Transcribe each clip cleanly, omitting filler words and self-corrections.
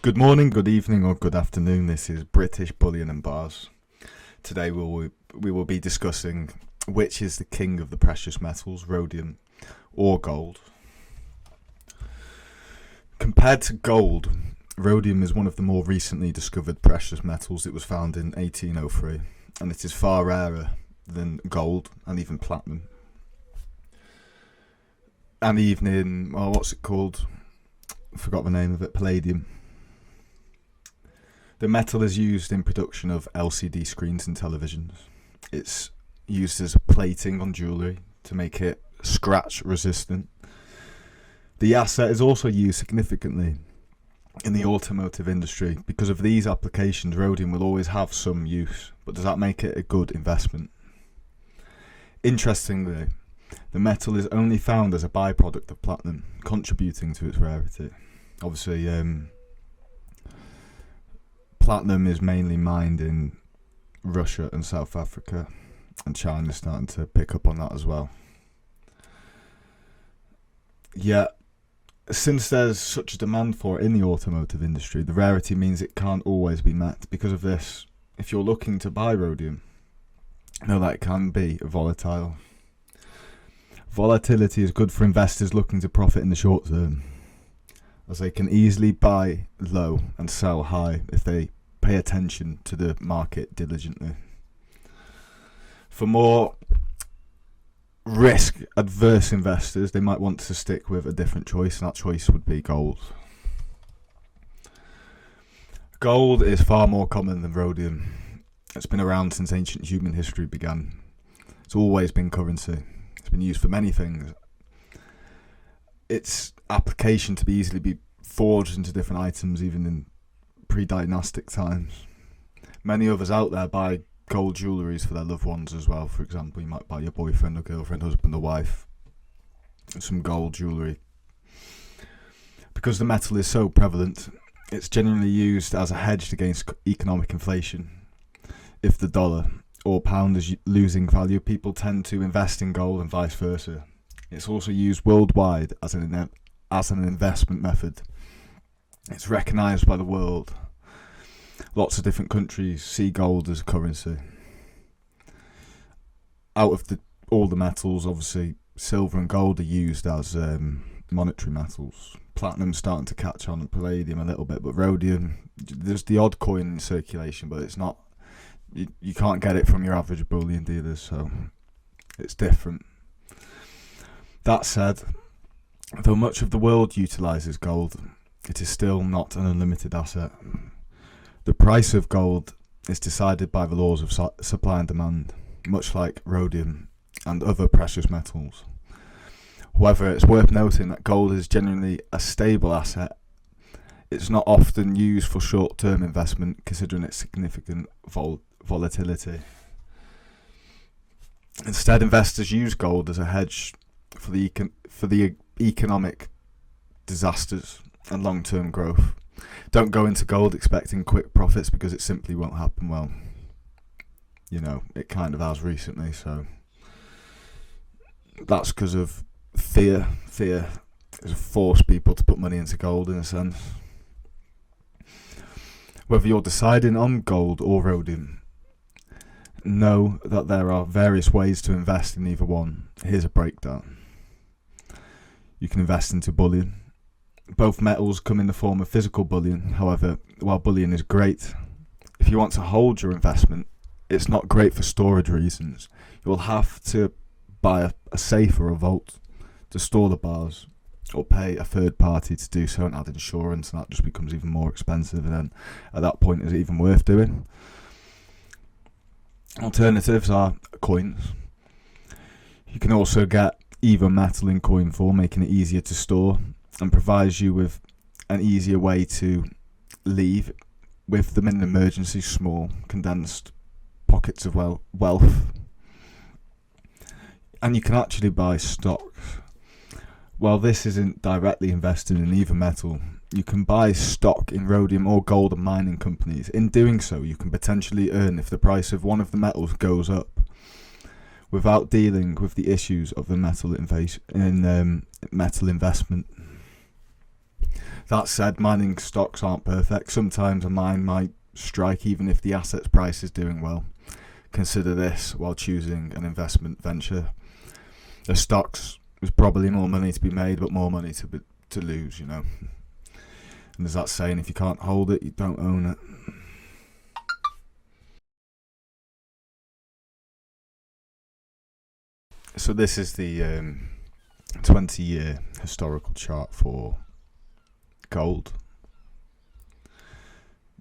Good morning, good evening, or good afternoon. This is British Bullion and Bars. Today we will be discussing which is the king of the precious metals, rhodium or gold. Compared to gold, rhodium is one of the more recently discovered precious metals. It was found in 1803, and it is far rarer than gold and even platinum. And even what's it called? I forgot the name of it. Palladium. The metal is used in production of LCD screens and televisions. It's used as plating on jewellery to make it scratch resistant. The asset is also used significantly in the automotive industry. Because of these applications, rhodium will always have some use, but does that make it a good investment? Interestingly, the metal is only found as a byproduct of platinum, contributing to its rarity. Obviously, platinum is mainly mined in Russia and South Africa, and China's starting to pick up on that as well. Yet, since there's such a demand for it in the automotive industry, the rarity means it can't always be met. Because of this, if you're looking to buy rhodium, know that it can be volatile. Volatility is good for investors looking to profit in the short term, as they can easily buy low and sell high if they pay attention to the market diligently. For more risk-adverse investors, they might want to stick with a different choice, and that choice would be gold. Gold is far more common than rhodium. It's been around since ancient human history began. It's always been currency. It's been used for many things. Its application to be easily be forged into different items, even in pre-dynastic times. Many others out there buy gold jewelleries for their loved ones as well. For example, you might buy your boyfriend or girlfriend, husband or wife some gold jewellery. Because the metal is so prevalent, it's generally used as a hedge against economic inflation. If the dollar or pound is losing value, people tend to invest in gold and vice versa. It's also used worldwide as an investment method. It's recognised by the world. Lots of different countries see gold as a currency. Out of all the metals, obviously, silver and gold are used as monetary metals. Platinum's starting to catch on, and palladium a little bit, but rhodium, there's the odd coin in circulation, but it's not. You can't get it from your average bullion dealers, so it's different. That said, though much of the world utilises gold, it is still not an unlimited asset. The price of gold is decided by the laws of supply and demand, much like rhodium and other precious metals. However, it's worth noting that gold is generally a stable asset. It's not often used for short-term investment, considering its significant volatility. Instead, investors use gold as a hedge for the economic disasters and long-term growth. Don't go into gold expecting quick profits, because it simply won't happen. Well, it kind of has recently, so that's because of fear. Fear has forced people to put money into gold in a sense. Whether you're deciding on gold or rhodium, know that there are various ways to invest in either one. Here's a breakdown. You can invest into bullion. Both metals come in the form of physical bullion. However, while bullion is great, if you want to hold your investment, it's not great for storage reasons. You will have to buy a safe or a vault to store the bars, or pay a third party to do so and add insurance, and that just becomes even more expensive, and then at that point, is it even worth doing? Alternatives are coins. You can also get either metal in coin form, making it easier to store and provides you with an easier way to leave with them in an emergency, small, condensed pockets of wealth. And you can actually buy stocks. While this isn't directly invested in either metal, you can buy stock in rhodium or gold and mining companies. In doing so, you can potentially earn if the price of one of the metals goes up, without dealing with the issues of the metal investment. That said, mining stocks aren't perfect. Sometimes a mine might strike even if the asset's price is doing well. Consider this while choosing an investment venture. The stocks, there's probably more money to be made, but more money to lose, you know. And there's that saying, if you can't hold it, you don't own it. So this is the 20-year historical chart for gold.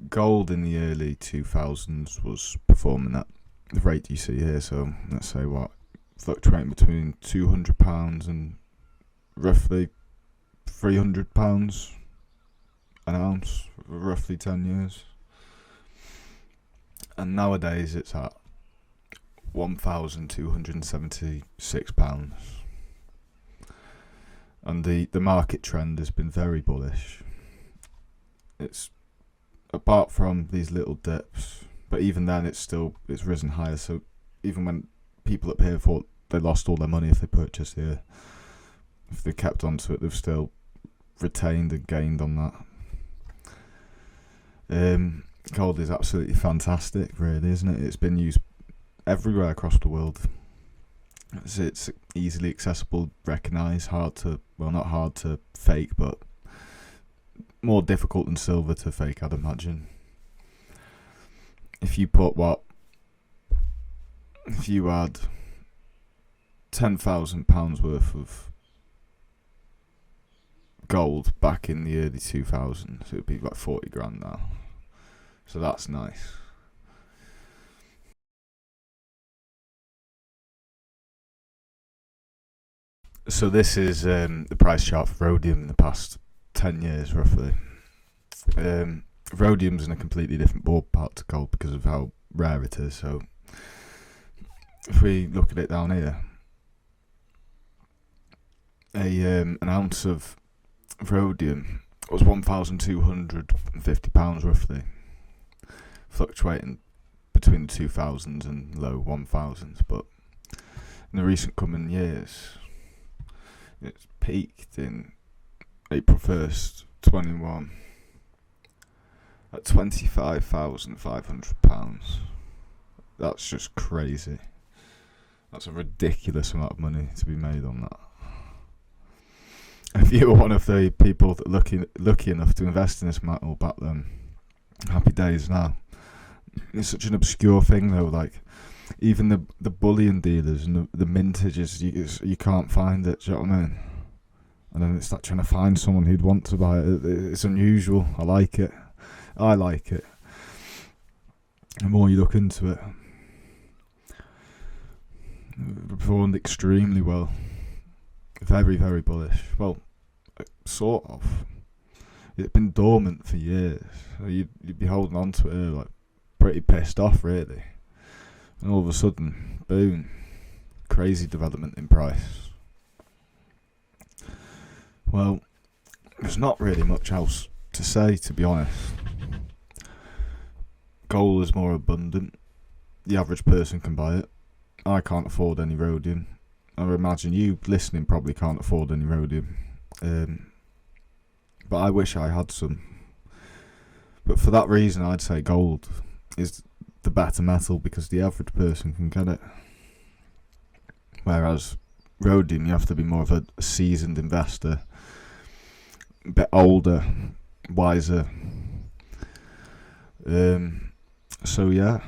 Gold in the early 2000s was performing at the rate you see here. So let's say fluctuating between £200 and roughly £300 an ounce for roughly 10 years. And nowadays it's at £1,276. And the market trend has been very bullish. It's apart from these little dips, but even then it's risen higher. So even when people up here thought they lost all their money if they purchased here, if they kept onto it, they've still retained and gained on that. Gold is absolutely fantastic, really, isn't it? It's been used everywhere across the world. It's easily accessible, recognised, not hard to fake, but more difficult than silver to fake, I'd imagine. If you had £10,000 worth of gold back in the early 2000s, it would be like 40 grand now. So that's nice. So this is the price chart for rhodium in the past 10 years, roughly. Rhodium's in a completely different ballpark to gold because of how rare it is. So if we look at it down here, an ounce of rhodium was £1,250 roughly, fluctuating between the 2000s and low 1000s. But in the recent coming years, it's peaked in April 1st, 21 at £25,500. That's just crazy. That's a ridiculous amount of money to be made on that. If you were one of the people that lucky enough to invest in this metal back then, happy days now. It's such an obscure thing though, like even the bullion dealers and the mintages, you can't find it, do you know what I mean? And then it's like trying to find someone who'd want to buy it. It's unusual. I like it. The more you look into it, it performed extremely well. Very, very bullish. Well, sort of. It's been dormant for years. So you'd be holding on to it like pretty pissed off, really. And all of a sudden, boom, crazy development in price. Well, there's not really much else to say, to be honest. Gold is more abundant. The average person can buy it. I can't afford any rhodium. I imagine you listening probably can't afford any rhodium. But I wish I had some. But for that reason, I'd say gold is the better metal because the average person can get it. Whereas rhodium, you have to be more of a seasoned investor, a bit older, wiser. So yeah,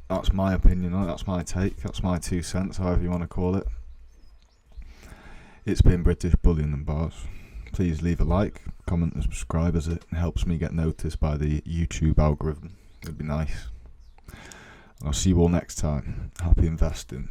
that's my opinion on it. That's my take. That's my 2 cents, however you want to call it. It's been British Bullion and Bars. Please leave a like, comment and subscribe as it helps me get noticed by the YouTube algorithm. It'd be nice. I'll see you all next time. Happy investing.